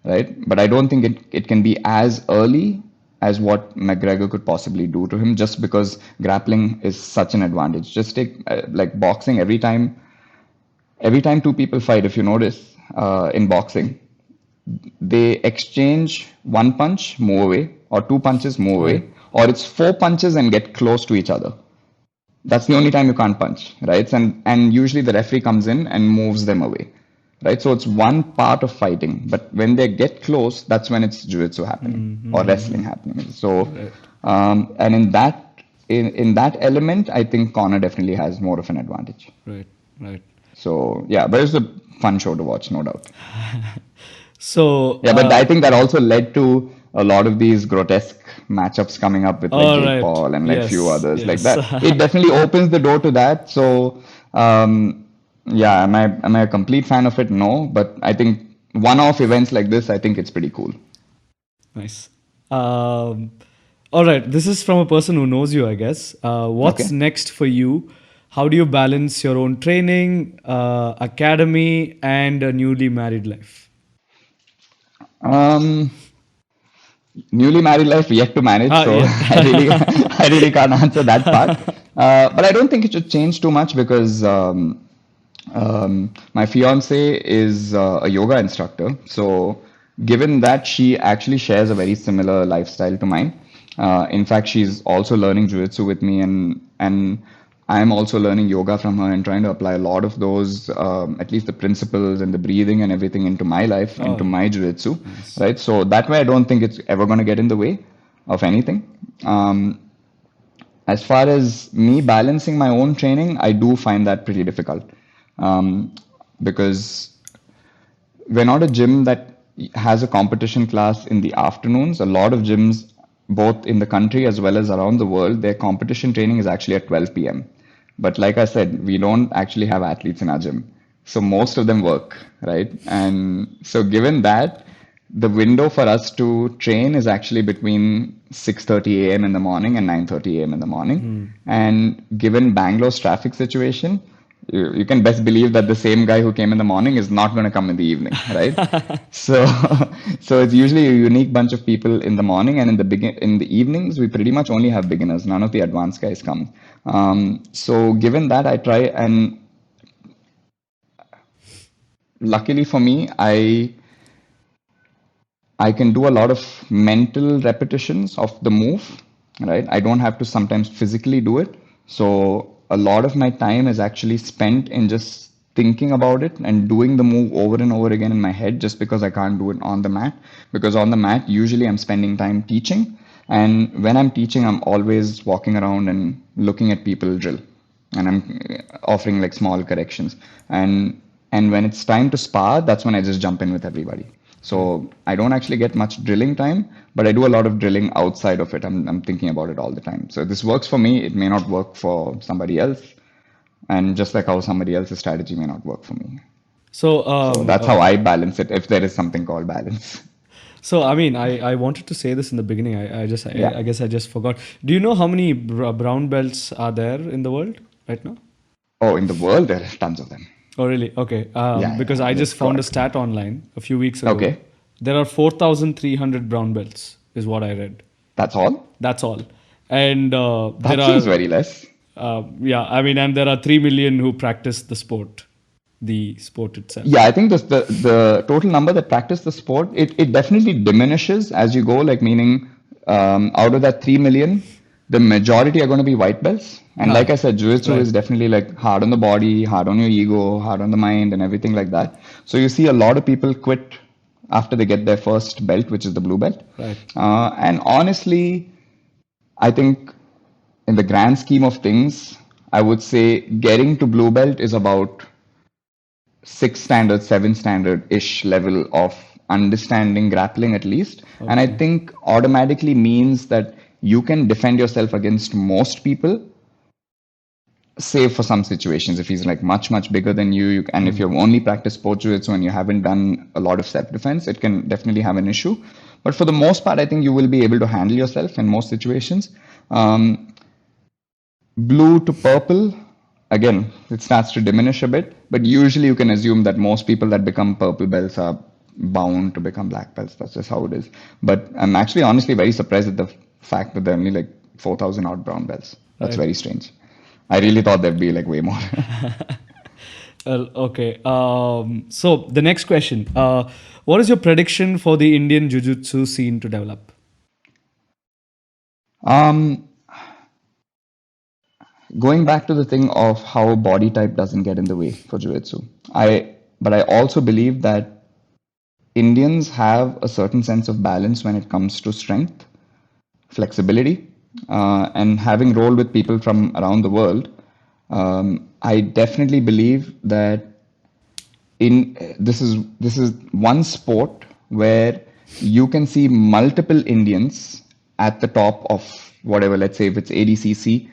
right? But I don't think it can be as early as what McGregor could possibly do to him, just because grappling is such an advantage. Just take like boxing. Every time two people fight, if you notice in boxing, they exchange one punch, move away, or two punches, move Right. away, or it's four punches and get close to each other. That's the only time you can't punch, right? And usually the referee comes in and moves them away, right? So it's one part of fighting, but when they get close, that's when it's jiu-jitsu happening or wrestling happening. So, Right. and in that element, I think Connor definitely has more of an advantage. Right. Right. So yeah, but it's a fun show to watch, no doubt. So, Yeah, but I think that also led to a lot of these grotesque matchups coming up with like all Jake right. Paul and like few Yes. others like Yes. that. It definitely opens the door to that. So, yeah, am I a complete fan of it? No, but I think one-off events like this, I think it's pretty cool. Nice. All right. This is from a person who knows you, I guess. What's Okay. next for you? How do you balance your own training, academy, and a newly married life? Um, Newly married life yet to manage, Ah, so yet. I really can't answer that part. But I don't think it should change too much because my fiance is a yoga instructor. So given that she actually shares a very similar lifestyle to mine, in fact, she's also learning jiu-jitsu with me, and I'm also learning yoga from her and trying to apply a lot of those, at least the principles and the breathing and everything into my life, into Oh, my jiu-jitsu, nice. right? So that way, I don't think it's ever going to get in the way of anything. As far as me balancing my own training, I do find that pretty difficult, because we're not a gym that has a competition class in the afternoons. A lot of gyms, both in the country as well as around the world, their competition training is actually at 12 p.m. But like I said, we don't actually have athletes in our gym. So most of them work, right? And so given that, the window for us to train is actually between 6:30 a.m. in the morning and 9:30 a.m. in the morning. And given Bangalore's traffic situation, you can best believe that the same guy who came in the morning is not going to come in the evening, right? So, so it's usually a unique bunch of people in the morning, and in the evenings we pretty much only have beginners. None of the advanced guys come. So, given that, I try, and luckily for me, I can do a lot of mental repetitions of the move, right? I don't have to sometimes physically do it. So a lot of my time is actually spent in just thinking about it and doing the move over and over again in my head, just because I can't do it on the mat. Because on the mat, usually I'm spending time teaching. And when I'm teaching, I'm always walking around and looking at people drill, and I'm offering like small corrections. And when it's time to spar, that's when I just jump in with everybody. So I don't actually get much drilling time, but I do a lot of drilling outside of it. I'm thinking about it all the time. So this works for me. It may not work for somebody else, and just like how somebody else's strategy may not work for me. So, So that's how I balance it, if there is something called balance. so I mean, I wanted to say this in the beginning. Yeah. I guess I just forgot. Do you know how many brown belts are there in the world right now? Oh, in the world, there are tons of them. Oh, really? Okay. Because Yeah. I That's just found a God. stat online a few weeks ago. Okay. There are 4,300 brown belts, is what I read. That's all? That's all. And there That seems are, very less. yeah, I mean, and there are 3 million who practice the sport. the sport itself? Yeah, I think the total number that practice the sport, it definitely diminishes as you go, like meaning out of that 3 million, the majority are going to be white belts. And like I said, Jiu-Jitsu Right. is definitely like hard on the body, hard on your ego, hard on the mind and everything like that. So you see a lot of people quit after they get their first belt, which is the blue belt. Right. And honestly, I think in the grand scheme of things, I would say getting to blue belt is about 6 standard, 7 standard-ish level of understanding grappling at least. And I think automatically means that you can defend yourself against most people, save for some situations. If he's like much, much bigger than you, and if you've only practiced sport jiu-jitsu and you haven't done a lot of self-defense, it can definitely have an issue. But for the most part, I think you will be able to handle yourself in most situations. Blue to purple, again, it starts to diminish a bit, but usually you can assume that most people that become purple belts are bound to become black belts. That's just how it is. But I'm actually honestly very surprised at the fact that there are only like 4,000 odd brown belts. That's very strange. I really thought there'd be like way more. Okay. So the next question. What is your prediction for the Indian Jiu-Jitsu scene to develop? Going back to the thing of how body type doesn't get in the way for jiu-jitsu, but I also believe that Indians have a certain sense of balance when it comes to strength, flexibility, and having rolled with people from around the world, I definitely believe that this is one sport where you can see multiple Indians at the top of whatever. Let's say if it's ADCC,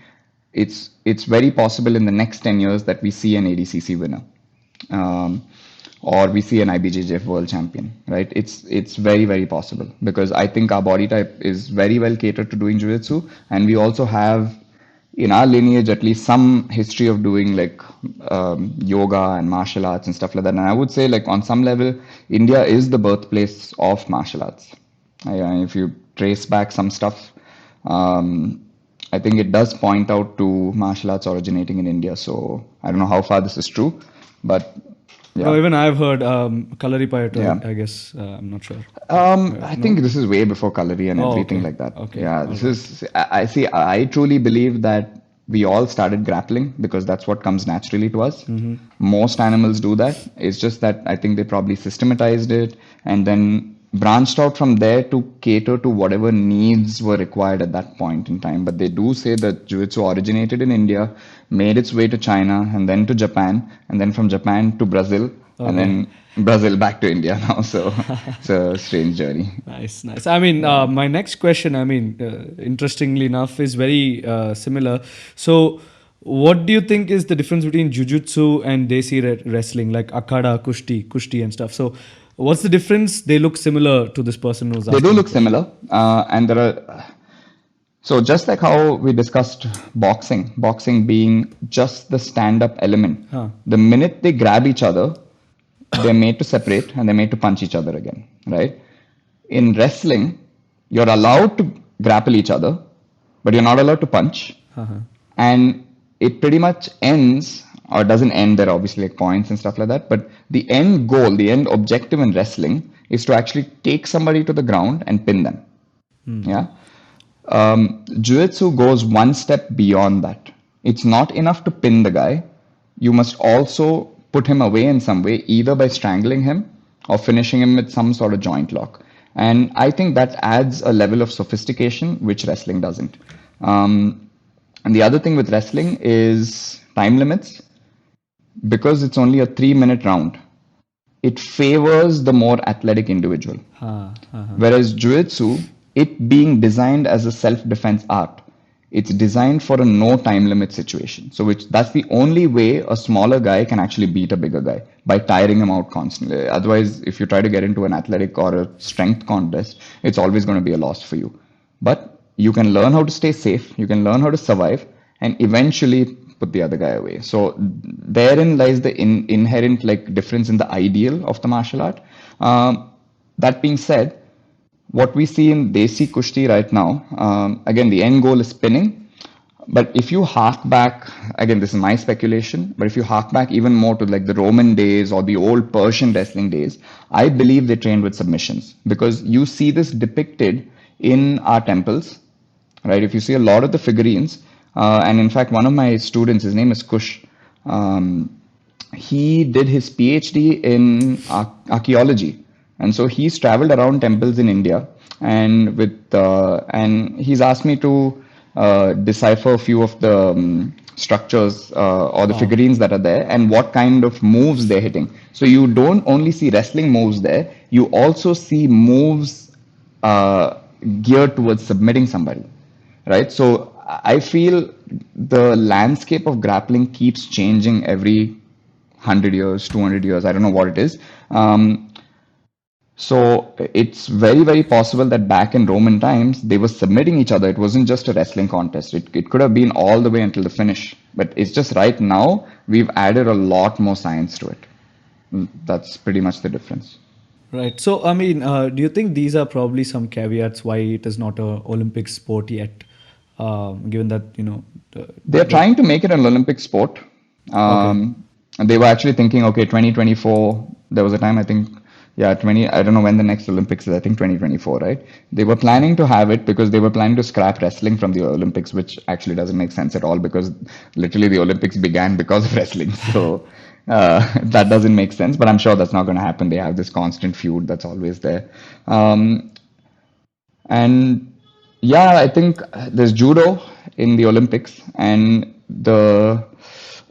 it's very possible in the next 10 years that we see an ADCC winner. Or we see an IBJJF world champion, right? It's very, very possible because I think our body type is very well catered to doing jiu-jitsu, and we also have in our lineage at least some history of doing like yoga and martial arts and stuff like that. And I would say like on some level, India is the birthplace of martial arts. If you trace back some stuff, I think it does point out to martial arts originating in India. So I don't know how far this is true, but yeah. No, even I've heard Kalari Payato, Yeah. I guess. I'm not sure. I think this is way before Kalari and everything okay. like that. Okay. Yeah, this is. I see. I truly believe that we all started grappling because that's what comes naturally to us. Most animals do that. It's just that I think they probably systematized it and then branched out from there to cater to whatever needs were required at that point in time. But they do say that jiu-jitsu originated in India, made its way to China, and then to Japan, and then from Japan to Brazil, and then Brazil back to India now. So it's a strange journey. Nice, nice. I mean, my next question, I mean, interestingly enough, is very similar. So, what do you think is the difference between Jiu-Jitsu and Desi wrestling, like Akhada, Kushti and stuff? So, what's the difference? They look similar to this person who's They asking. do look similar, and there are. So just like how we discussed boxing being just the stand-up element, the minute they grab each other, they're made to separate and they're made to punch each other again, right? In wrestling, you're allowed to grapple each other, but you're not allowed to punch. And it pretty much ends, or doesn't end, there are obviously like points and stuff like that, but the end goal, the end objective in wrestling is to actually take somebody to the ground and pin them. Yeah. Jiu-Jitsu goes one step beyond that. It's not enough to pin the guy. You must also put him away in some way, either by strangling him or finishing him with some sort of joint lock. And I think that adds a level of sophistication which wrestling doesn't. And the other thing with wrestling is time limits. Because it's only a 3-minute round, it favors the more athletic individual. Whereas Jiu-Jitsu, it being designed as a self-defense art, it's designed for a no time limit situation. So that's the only way a smaller guy can actually beat a bigger guy, by tiring him out constantly. Otherwise, if you try to get into an athletic or a strength contest, it's always going to be a loss for you. But you can learn how to stay safe, you can learn how to survive, and eventually put the other guy away. So therein lies the inherent like difference in the ideal of the martial art. That being said, what we see in Desi Kushti right now, again, the end goal is pinning. But if you hark back, again, this is my speculation, but if you hark back even more to like the Roman days or the old Persian wrestling days, I believe they trained with submissions because you see this depicted in our temples, right? If you see a lot of the figurines, and in fact, one of my students, his name is Kush, um, he did his PhD in archaeology, and so he's traveled around temples in India, and he's asked me to decipher a few of the structures or the Wow. figurines that are there and what kind of moves they're hitting. So you don't only see wrestling moves there, you also see moves uh, geared towards submitting somebody, right? So I feel the landscape of grappling keeps changing every 100 years, 200 years, I don't know what it is. So it's very, very possible that back in Roman times, they were submitting each other. It wasn't just a wrestling contest. It could have been all the way until the finish. But it's just right now, we've added a lot more science to it. That's pretty much the difference. Right. So, I mean, do you think these are probably some caveats why it is not a Olympic sport yet? Given that, They're trying to make it an Olympic sport. okay. And they were actually thinking, okay, 2024, there was a time, I think, yeah, 20, I don't know when the next Olympics is, I think 2024, right? They were planning to have it because they were planning to scrap wrestling from the Olympics, which actually doesn't make sense at all because literally the Olympics began because of wrestling. So that doesn't make sense, but I'm sure that's not going to happen. They have this constant feud that's always there. And yeah, I think there's judo in the Olympics, and the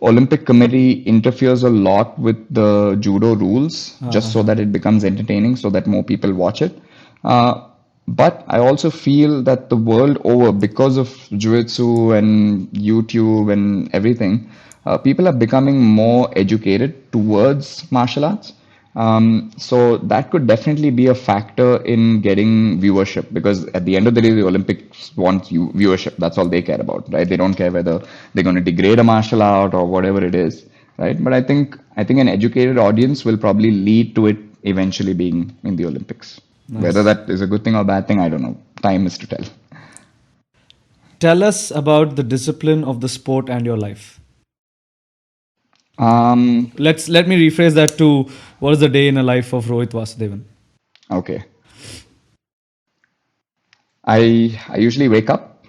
Olympic Committee interferes a lot with the judo rules just so that it becomes entertaining, so that more people watch it. Uh, but I also feel that the world over, because of Jiu-Jitsu and YouTube and everything, people are becoming more educated towards martial arts. So that could definitely be a factor in getting viewership because at the end of the day, the Olympics want viewership. That's all they care about, right? They don't care whether they're going to degrade a martial art or whatever it is, right? But I think an educated audience will probably lead to it eventually being in the Olympics. Whether Nice. that is a good thing or bad thing, I don't know. Time is to tell. Tell us about the discipline of the sport and your life. Um, Let me rephrase that to what is the day in a life of Rohit Vasudevan? okay. I usually wake up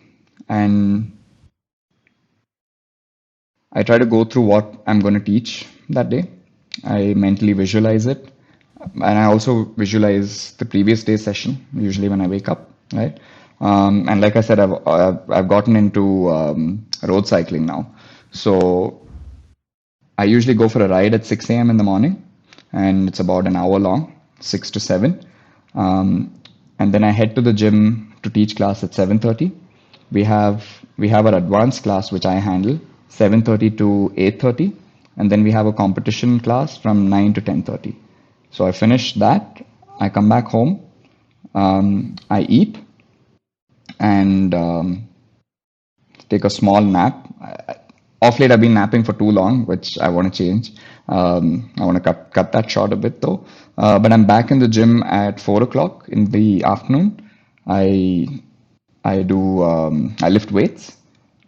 and I try to go through what I'm going to teach that day. I mentally visualize it. And I also visualize the previous day's session, usually when I wake up, right? And like I said, I've gotten into road cycling now. So I usually go for a ride at 6 a.m. in the morning, and it's about an hour long, 6 to 7. Um, and then I head to the gym to teach class at 7:30. We have we have our advanced class which I handle 7:30 to 8:30, and then we have a competition class from 9 to 10:30. So I finish that. I come back home. I eat and take a small nap. Off late, I've been napping for too long, which I want to change. I want to cut that short a bit though. But I'm back in the gym at 4 o'clock in the afternoon. I I lift weights.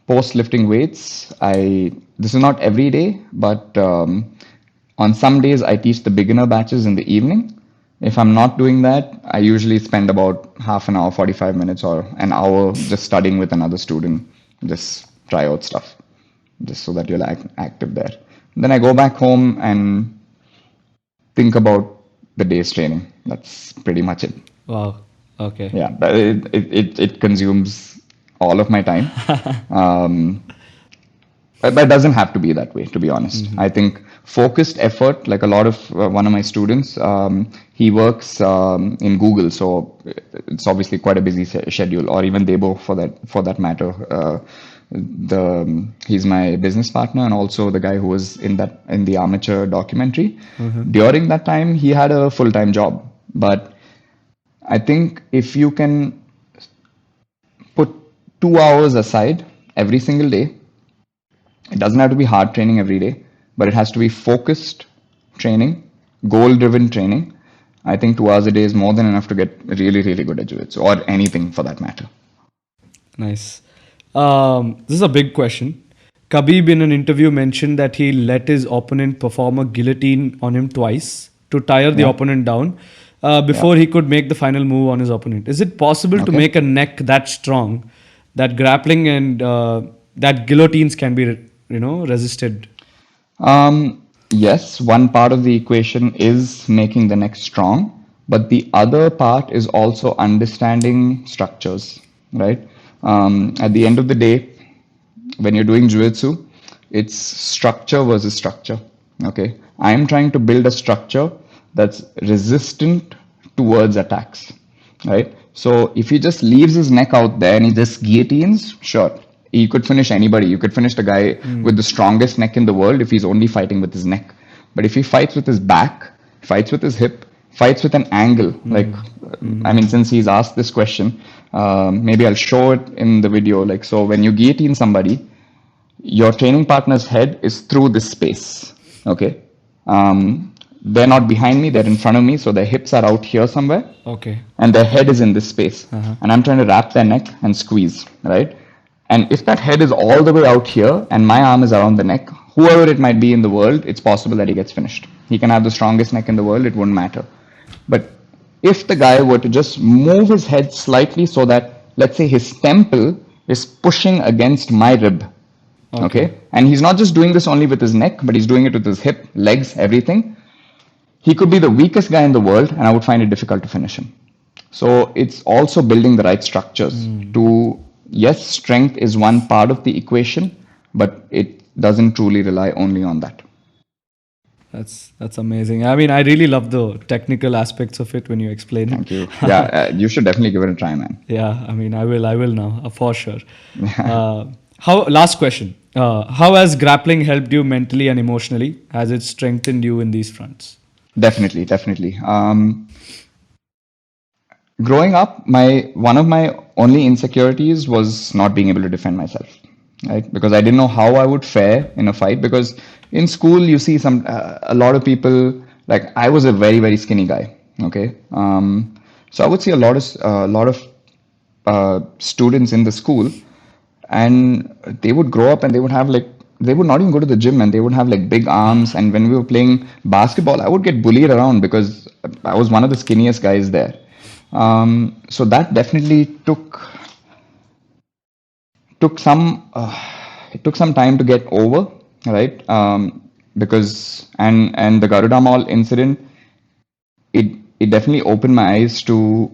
Post lifting weights, I this is not every day, but on some days I teach the beginner batches in the evening. If I'm not doing that, I usually spend about half an hour, 45 minutes, or an hour just studying with another student, just try out stuff, just so that you're active there. Then I go back home and think about the day's training. That's pretty much it. Wow. Okay. Yeah, but it consumes all of my time. Um, but it doesn't have to be that way, to be honest. I think focused effort, like a lot of one of my students, he works in Google, so it's obviously quite a busy schedule, or even Debo for that matter. He's my business partner and also the guy who was in the amateur documentary. During that time, he had a full-time job, but I think if you can put 2 hours aside every single day, it doesn't have to be hard training every day, but it has to be focused training, goal driven training. I think 2 hours a day is more than enough to get really, really good at jiu-jitsu or anything for that matter. Nice. This is a big question. Khabib in an interview mentioned that he let his opponent perform a guillotine on him twice to tire the Yeah. opponent down before he could make the final move on his opponent. Is it possible to Okay. make a neck that strong that grappling and that guillotines can be, resisted? Yes, one part of the equation is making the neck strong, but the other part is also understanding structures, right? At the end of the day, when you're doing jiu-jitsu, it's structure versus structure. Okay, I'm trying to build a structure that's resistant towards attacks, right? So if he just leaves his neck out there and he just guillotines, sure, he could finish anybody. You could finish the guy with the strongest neck in the world if he's only fighting with his neck. But if he fights with his back, fights with his hip, fights with an angle, like, I mean, since he's asked this question, maybe I'll show it in the video. Like, so when you guillotine somebody, your training partner's head is through this space. Okay. They're not behind me, they're in front of me, so their hips are out here somewhere, Okay. and their head is in this space. And I'm trying to wrap their neck and squeeze, right? And if that head is all the way out here and my arm is around the neck, whoever it might be in the world, it's possible that he gets finished. He can have the strongest neck in the world, it wouldn't matter. But if the guy were to just move his head slightly so that, let's say, his temple is pushing against my rib, okay? And he's not just doing this only with his neck, but he's doing it with his hip, legs, everything. He could be the weakest guy in the world, and I would find it difficult to finish him. So it's also building the right structures to, yes, strength is one part of the equation, but it doesn't truly rely only on that. That's amazing. I mean, I really love the technical aspects of it when you explain it. Thank you. Yeah, you should definitely give it a try, man. Yeah, I mean, I will now, for sure. Last question. How has grappling helped you mentally and emotionally? Has it strengthened you in these fronts? Definitely, definitely. Growing up, one of my only insecurities was not being able to defend myself, right? Because I didn't know how I would fare in a fight. Because in school, you see a lot of people. Like, I was a very, very skinny guy. Okay, so I would see a lot of students in the school, and they would grow up and they would have like, they would not even go to the gym, and they would have like big arms. And when we were playing basketball, I would get bullied around because I was one of the skinniest guys there. So that definitely took some it took some time to get over, right? Because and the Garuda Mall incident, it definitely opened my eyes to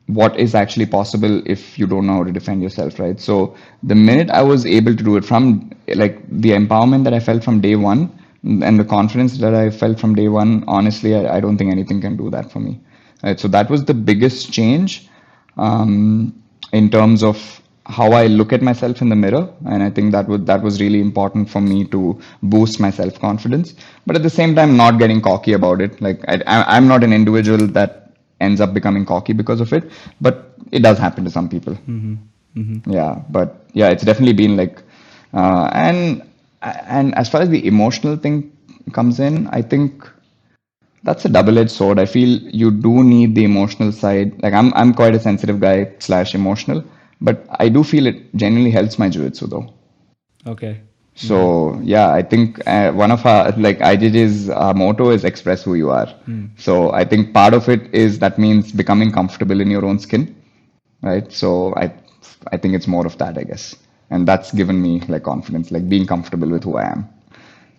what is actually possible if you don't know how to defend yourself, right? So the minute I was able to do it, from like the empowerment that I felt from day one and the confidence that I felt from day one, honestly, I don't think anything can do that for me. Right? So that was the biggest change in terms of how I look at myself in the mirror, and I think that was really important for me to boost my self confidence. But at the same time, not getting cocky about it. Like, I'm not an individual that ends up becoming cocky because of it, but it does happen to some people. Yeah, but yeah, it's definitely been like, and as far as the emotional thing comes in, I think that's a double-edged sword. I feel you do need the emotional side. Like, I'm quite a sensitive guy / emotional, but I do feel it genuinely helps my jiu-jitsu though. Okay. So yeah, I think one of our, like, IJJ's motto is express who you are. So I think part of it is that means becoming comfortable in your own skin, right? So I think it's more of that, I guess, and that's given me like confidence, like being comfortable with who I am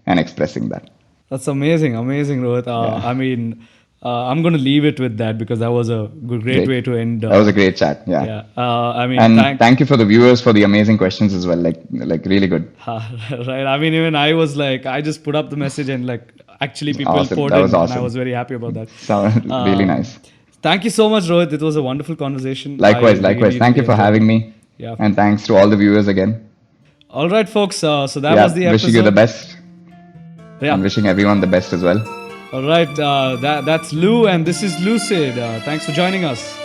and expressing that. That's amazing, Rohit. Yeah. I mean, I'm going to leave it with that because that was a great way to end. That was a great chat. Yeah. Yeah. I mean, And thank you for the viewers for the amazing questions as well. Like really good. Right. I mean, even I was like, I just put up the message and like actually people Awesome. poured That in, was and I awesome. was very happy about that. Sound really nice. Thank you so much, Rohit. It was a wonderful conversation. Likewise. I really, Thank you really for enjoyed having it. me. Yeah. And thanks to all the viewers again. All right, folks. So that Yeah, was the episode. wishing you the best. Yeah. And wishing everyone the best as well. All right. That's Lou, and this is Lucid. Thanks for joining us.